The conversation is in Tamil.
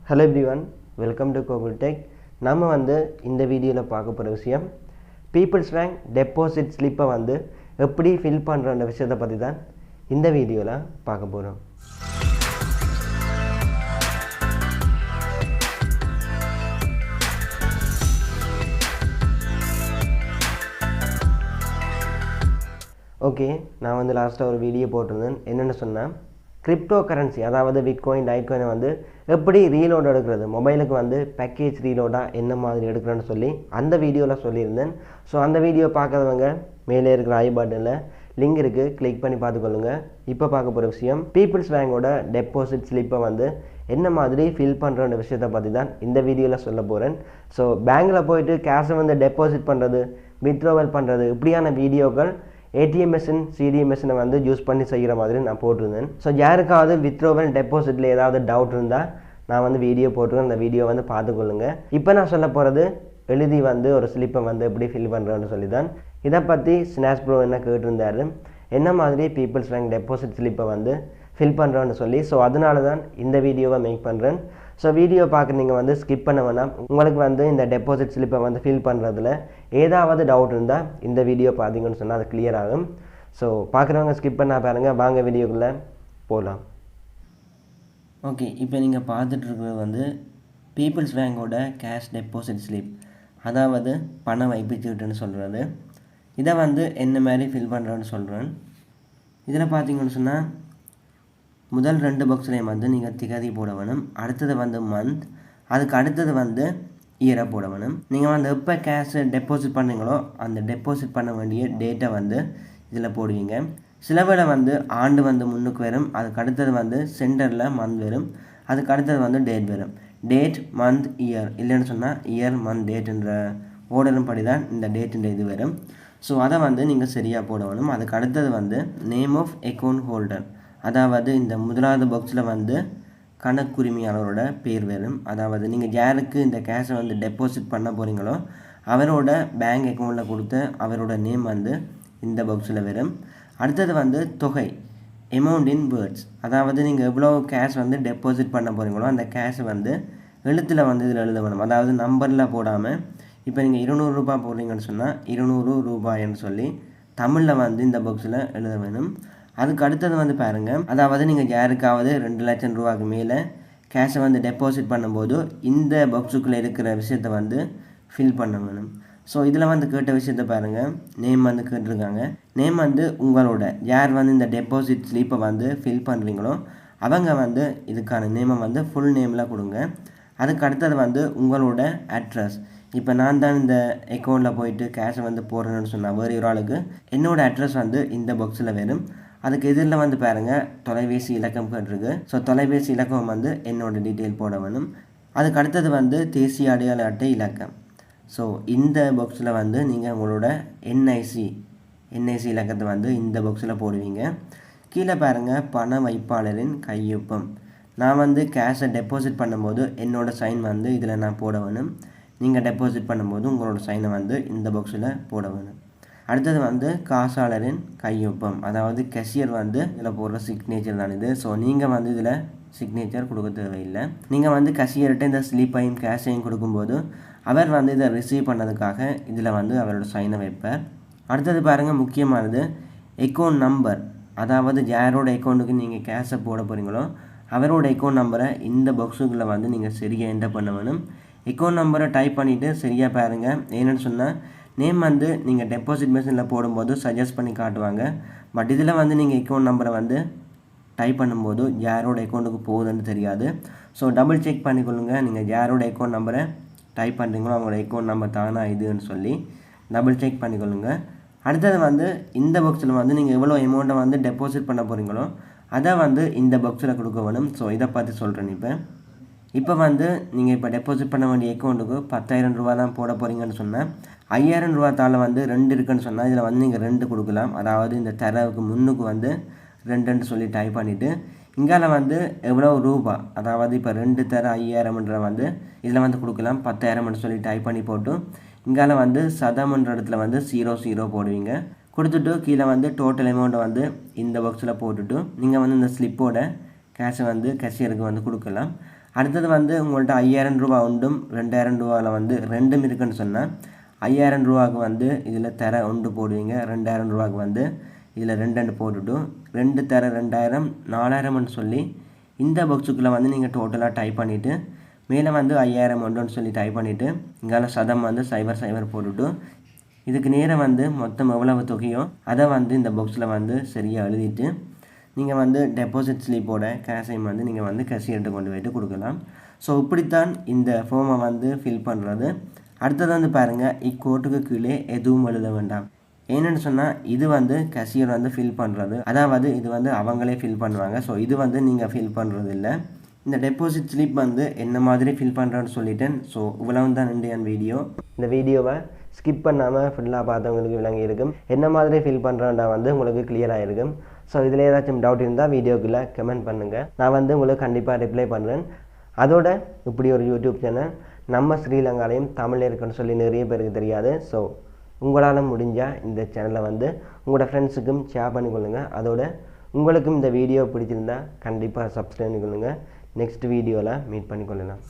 Hello everyone, welcome to Kokul Tech. நம்ம வந்து இந்த வீடியோவில் பார்க்க போகிற விஷயம் பீப்புள்ஸ் பேங்க் டெபாசிட் ஸ்லிப்பை வந்து எப்படி ஃபில் பண்ணுறன்ற விஷயத்தை பற்றி தான் இந்த வீடியோவில் பார்க்க போகிறோம். ஓகே, நான் வந்து லாஸ்ட்டாக ஒரு வீடியோ போட்டிருந்தேன். என்னென்னு சொன்னால் கிரிப்டோ கரன்சி அதாவது பிட்காயின் லைட்காயினை வந்து எப்படி ரீலோட் எடுக்கிறது, மொபைலுக்கு வந்து பேக்கேஜ் ரீலோடாக என்ன மாதிரி எடுக்கிறேன்னு சொல்லி அந்த வீடியோவில் சொல்லியிருந்தேன். ஸோ அந்த வீடியோ பார்க்குறவங்க மேலே இருக்கிற ஐ பட்டனில் லிங்க் இருக்குது, கிளிக் பண்ணி பார்த்துக்கொள்ளுங்க. இப்போ பார்க்க போகிற விஷயம் பீப்புள்ஸ் பேங்கோட டெபாசிட் ஸ்லிப்பை வந்து என்ன மாதிரி ஃபில் பண்ணுற விஷயத்தை பற்றி தான் இந்த வீடியோவில் சொல்ல போகிறேன். ஸோ பேங்கில் போயிட்டு கேஷை வந்து டெபாசிட் பண்ணுறது, வித்ட்ராவல் பண்ணுறது, இப்படியான வீடியோக்கள் ஏடிஎம் மிஷின் சிடிஎம் மிஷினை வந்து யூஸ் பண்ணி செய்கிற மாதிரி நான் போட்டிருந்தேன். ஸோ யாருக்காவது வித்ட்ராவல் டெபாசிட்டில் ஏதாவது டவுட் இருந்தால் நான் வந்து வீடியோ போட்டிருக்கேன், அந்த வீடியோ வந்து பார்த்துக்கொள்ளுங்க. இப்போ நான் சொல்ல போகிறது எழுதி வந்து ஒரு ஸ்லிப்பை வந்து எப்படி ஃபில் பண்ணுறேன்னு சொல்லி தான். இதை பற்றி ஸ்னாஷ் ப்ரோ என்ன கேட்டிருந்தாரு, என்ன மாதிரி பீப்புள்ஸ் பேங்க் டெபாசிட் ஸ்லிப்பை வந்து ஃபில் பண்ணுறோன்னு சொல்லி. ஸோ அதனால தான் இந்த வீடியோவை மேக் பண்ணுறேன். ஸோ வீடியோ பார்க்க நீங்கள் வந்து ஸ்கிப் பண்ண வேணாம். உங்களுக்கு வந்து இந்த டெபாசிட் ஸ்லிப்பை வந்து ஃபில் பண்ணுறதுல ஏதாவது டவுட் இருந்தால் இந்த வீடியோ பார்த்தீங்கன்னு சொன்னால் அது கிளியர் ஆகும். ஸோ பார்க்குறவங்க ஸ்கிப் பண்ணால் பாருங்கள், வாங்க வீடியோக்குள்ளே போகலாம். ஓகே, இப்போ நீங்கள் பார்த்துட்ருக்கிறது வந்து பீப்புள்ஸ் பேங்கோட கேஷ் டெபாசிட் ஸ்லிப், அதாவது பண வைப்புச்சீட்டுன்னு சொல்கிறது. இதை வந்து என்ன மாதிரி ஃபில் பண்ணுறேன்னு சொல்கிறேன். இதில் பார்த்தீங்கன்னு சொன்னால் முதல் 2 பாக்ஸ்லேயும் வந்து நீங்கள் திகதி போட வேணும், அடுத்தது வந்து மந்த், அதுக்கு அடுத்தது வந்து இயரை போட வேணும். நீங்கள் வந்து எப்போ கேஷை டெபாசிட் பண்ணுறீங்களோ அந்த டெபாசிட் பண்ண வேண்டிய டேட்டை வந்து இதில் போடுவீங்க. சில வேளை வந்து ஆண்டு வந்து முன்னுக்கு வரும், அதுக்கு அடுத்தது வந்து சென்டரில் மந்த் வரும், அதுக்கு அடுத்தது வந்து டேட் வரும். டேட் மந்த் இயர் இல்லைன்னு சொன்னால் இயர் மந்த் டேட்டுன்ற ஓர்டரும் படி தான் இந்த டேட்டுன்ற இது வரும். ஸோ அதை வந்து நீங்கள் சரியாக போட வேணும். அதுக்கு அடுத்தது வந்து நேம் ஆஃப் அக்கௌண்ட் ஹோல்டர், அதாவது இந்த முதலாவது பாக்ஸில் வந்து கணக்குரிமையாளரோட பேர் வரும். அதாவது நீங்கள் யாருக்கு இந்த கேஷை வந்து டெபாசிட் பண்ண போகிறீங்களோ அவரோட பேங்க் அக்கௌண்ட்டில் கொடுத்த அவரோட நேம் வந்து இந்த பாக்ஸில் வரும். அடுத்தது வந்து தொகை, அமௌண்ட் இன் வேர்ட்ஸ், அதாவது நீங்கள் எவ்வளோ கேஷ் வந்து டெபாசிட் பண்ண போகிறீங்களோ அந்த கேஷை வந்து எழுத்தில் வந்து இதில் எழுத வேணும். அதாவது நம்பரில் போடாமல், இப்போ நீங்கள் 200 ரூபா போடுறீங்கன்னு சொன்னால் 200 ரூபாய்ன்னு சொல்லி தமிழில் வந்து இந்த பாக்ஸில் எழுத வேணும். அதுக்கு அடுத்தது வந்து பாருங்கள், அதாவது நீங்கள் யாருக்காவது 2 லட்சம் ரூபாய்க்கு மேலே கேஷை வந்து டெபாசிட் பண்ணும்போது இந்த பாக்ஸுக்குள்ளே இருக்கிற விஷயத்தை வந்து ஃபில் பண்ண வேணும். ஸோ இதில் வந்து கேட்ட விஷயத்தை பாருங்கள், நேம் வந்து கேட்டிருக்காங்க. நேம் வந்து உங்களோட யார் வந்து இந்த டெபாசிட் ஸ்லிப்பை வந்து ஃபில் பண்ணுறீங்களோ அவங்க வந்து இதுக்கான நேமை வந்து ஃபுல் நேமில் கொடுங்க. அதுக்கு அடுத்தது வந்து உங்களோட அட்ரஸ், இப்போ நான் தான் இந்த அக்கௌண்ட்டில் போயிட்டு கேஷை வந்து போடுறேன்னு சொன்னால் வேறு ஒரு ஆளுக்கு என்னோடய அட்ரஸ் வந்து இந்த பாக்ஸில் வேணும். அதுக்கு எதிரில் வந்து பாருங்கள் தொலைபேசி இலக்கம் கேட்டிருக்கு. ஸோ தொலைபேசி இலக்கம் வந்து என்னோடய டீட்டெயில் போட வேணும். அதுக்கு அடுத்தது வந்து தேசிய அடையாள அட்டை இலக்கம். ஸோ இந்த பாக்ஸில் வந்து நீங்கள் உங்களோட என்ஐசி இலக்கத்தை வந்து இந்த பாக்ஸில் போடுவீங்க. கீழே பாருங்கள் பண வைப்பாளரின் கையொப்பம், நான் வந்து கேஷை டெபாசிட் பண்ணும்போது என்னோடய சைன் வந்து இதில் நான் போட வேணும். நீங்கள் டெபாசிட் பண்ணும்போது உங்களோட சைனை வந்து இந்த பாக்ஸில் போட வேணும். அடுத்தது வந்து காசாளரின் கையொப்பம், அதாவது கேஷியர் வந்து இதில் போடுற சிக்னேச்சர் தான் இது. ஸோ நீங்கள் வந்து இதில் சிக்னேச்சர் கொடுக்க தேவையில்லை. நீங்கள் வந்து கேஷியர்கிட்ட இந்த ஸ்லிப்பையும் கேஷையும் கொடுக்கும்போது அவர் வந்து இதை ரிசீவ் பண்ணதுக்காக இதில் வந்து அவரோட சைனை வைப்பார். அடுத்தது பாருங்கள் முக்கியமானது அக்கௌண்ட் நம்பர், அதாவது யாரோட அக்கௌண்ட்டுக்கு நீங்கள் கேஷை போட போகிறீங்களோ அவரோட அக்கௌண்ட் நம்பரை இந்த பாக்ஸுக்குள்ளே வந்து நீங்கள் சரியாக என்டர் பண்ண வேணும். அக்கௌண்ட் நம்பரை டைப் பண்ணிவிட்டு சரியாக பாருங்கள். ஏன்னு சொன்னால் நேம் வந்து நீங்கள் டெபாசிட் மிஷினில் போடும்போது சஜஸ்ட் பண்ணி காட்டுவாங்க, பட் இதில் வந்து நீங்கள் அக்கௌண்ட் நம்பரை வந்து டைப் பண்ணும்போது யாரோட அக்கௌண்ட்டுக்கு போகுதுன்னு தெரியாது. ஸோ டபுள் செக் பண்ணிக்கொள்ளுங்க, நீங்கள் யாரோட அக்கௌண்ட் நம்பரை டைப் பண்ணுறீங்களோ அவங்களோட அக்கௌண்ட் நம்பர் தானா இதுன்னு சொல்லி டபுள் செக் பண்ணிக்கொள்ளுங்க. அடுத்தது வந்து இந்த பாக்ஸில் வந்து நீங்கள் எவ்வளோ அமௌண்ட்டை வந்து டெபாசிட் பண்ண போகிறீங்களோ அதை வந்து இந்த பாக்ஸில் கொடுக்க வேணும். ஸோ இதை பற்றி சொல்கிறேன். இப்போ வந்து நீங்கள் இப்போ டெபாசிட் பண்ண வேண்டிய அக்கௌண்ட்டுக்கு 10,000 ரூபா தான் போட போகிறீங்கன்னு சொன்னால் 5,000 ரூபா தாள் வந்து 2 இருக்குன்னு சொன்னால் இதில் வந்து நீங்கள் 2 கொடுக்கலாம். அதாவது இந்த தரவுக்கு முன்னுக்கு வந்து 2ன்னு சொல்லி டைப் பண்ணிவிட்டு இங்கால வந்து எவ்வளோ ரூபா, அதாவது இப்போ 2 தர 5,000 வந்து இதில் வந்து கொடுக்கலாம். 10,000 சொல்லி டைப் பண்ணி போட்டு இங்கால வந்து சதம்ன்ற இடத்துல வந்து 00 போடுவீங்க. கொடுத்துட்டு கீழே வந்து டோட்டல் அமௌண்ட்டை வந்து இந்த பாக்ஸில் போட்டுட்டு நீங்கள் வந்து இந்த ஸ்லிப்போட கேஷை வந்து கேஷியருக்கு வந்து கொடுக்கலாம். அடுத்தது வந்து உங்கள்கிட்ட 5000 ரூபா உண்டும் 2000 ரூபாவில் வந்து ரெண்டும் இருக்குன்னு சொன்னால் 5000 ரூபாவுக்கு வந்து இதில் தர ஒன்று போடுவீங்க. 2000 ரூபாவுக்கு வந்து இதில் 2 போட்டுவிட்டு 2 தர 2000 4000ன்னு சொல்லி இந்த பாக்ஸுக்குள்ளே வந்து நீங்கள் டோட்டலாக டைப் பண்ணிவிட்டு மேலே வந்து 5000 ஒன்றுன்னு சொல்லி டைப் பண்ணிவிட்டு இங்கால சதம் வந்து 00 போட்டுவிட்டு இதுக்கு நேரம் வந்து மொத்தம் எவ்வளவு தொகையோ அதை வந்து இந்த பாக்ஸில் வந்து சரியாக எழுதிட்டு நீங்கள் வந்து டெபாசிட் ஸ்லிப்போட கேஷையும் வந்து நீங்கள் வந்து கேஷியர்கிட்ட கொண்டு போய்ட்டு கொடுக்கலாம். ஸோ இப்படித்தான் இந்த ஃபார்மை வந்து ஃபில் பண்ணுறது. அடுத்தது வந்து பாருங்கள், இக்கோட்டுக்கு கீழே எதுவும் எழுத வேண்டாம். ஏன்னு சொன்னால் இது வந்து கேஷியர் வந்து ஃபில் பண்ணுறது, அதாவது இது வந்து அவங்களே ஃபில் பண்ணுவாங்க. ஸோ இது வந்து நீங்கள் ஃபில் பண்ணுறது இல்லை. இந்த டெபாசிட் ஸ்லிப் வந்து என்ன மாதிரி ஃபில் பண்ணுறேன்னு சொல்லிட்டேன். ஸோ இவ்வளவு தான் இந்தியன் வீடியோ. இந்த வீடியோவை ஸ்கிப் பண்ணாமல் ஃபுல்லாக பார்த்தவங்களுக்கு விளங்கி இருக்கும். என்ன மாதிரி ஃபில் பண்ணுறேன்டா வந்து உங்களுக்கு கிளியராக இருக்கும். ஸோ இதில் ஏதாச்சும் டவுட் இருந்தால் வீடியோக்குள்ளே கமெண்ட் பண்ணுங்கள். நான் வந்து உங்களுக்கு கண்டிப்பாக ரிப்ளை பண்ணுறேன். அதோட இப்படி ஒரு யூடியூப் சேனல் நம்ம ஸ்ரீலங்காலையும் தமிழ் இருக்குன்னு சொல்லி நிறைய பேருக்கு தெரியாது. ஸோ உங்களால் முடிஞ்சால் இந்த சேனலை வந்து உங்களோட ஃப்ரெண்ட்ஸுக்கும் ஷேர் பண்ணிக்கொள்ளுங்கள். அதோட உங்களுக்கும் இந்த வீடியோ பிடிச்சிருந்தால் கண்டிப்பாக சப்ஸ்கிரைப் பண்ணிக்கொள்ளுங்கள். நெக்ஸ்ட் வீடியோவில் மீட் பண்ணிக்கொள்ளலாம்.